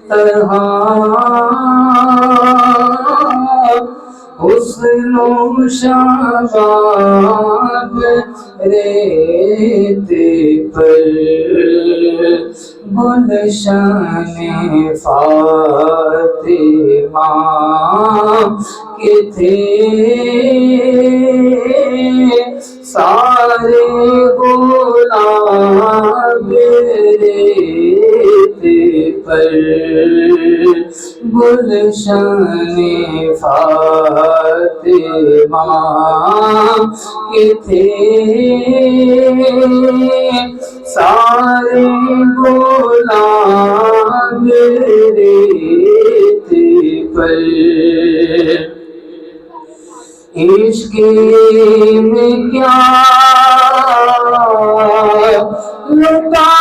طرح حسن و شباب ریت پر گلشن فاطمہ کے تھے سارے گلاب ریت پر گلشن فاطمہ کے تھے سارے گلاب ریت پر عشق میں کیا لٹائیے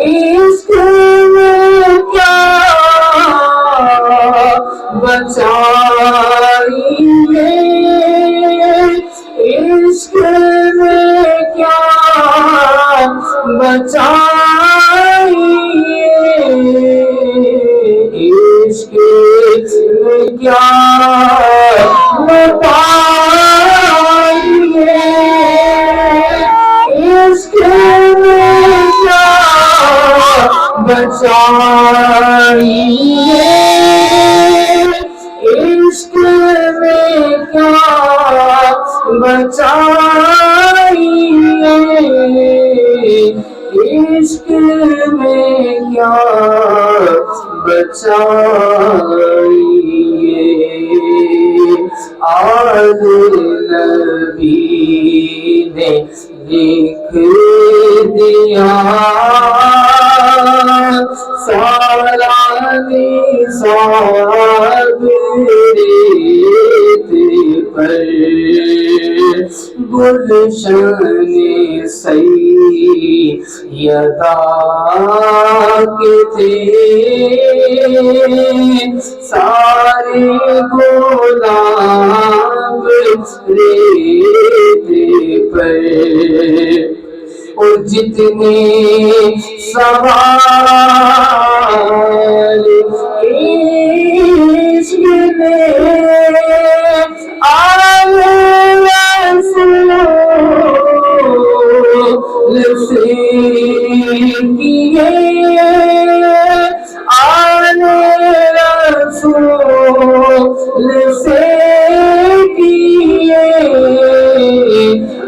عشق میں کیا بچائیے عشق میں کیا بچائیے عشق میں کیا بتائیے عشق میں کیا بچائیے عشق میں کیا بچائیے عشق میں کیا بچائیے آل نبی نے لکھ دیا سارا نصاب ریت پر گلشن سیدہ کے تھے سارے گلاب ریت پر اور جتنے سوال عشق نے آل رسول سے کیے آل رسول سے کیے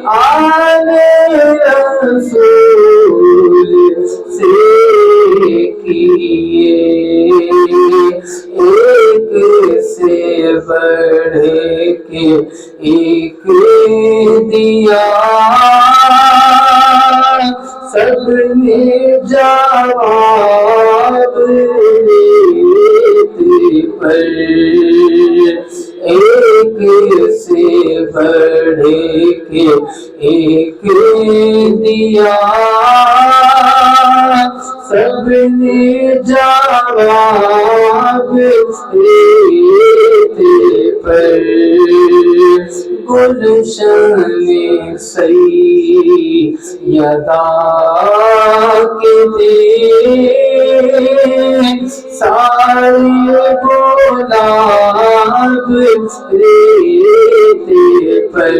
آل رسول سے کیے ایک سے بڑھ کے ایک دیا سب نے جواب ریت پر ایک سے بڑھ کے ایک دیا سب نے جواب ریت پر گلشن سیدہ کے تھے سارے گلاب ریت پر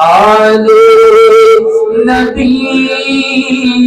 آل نبی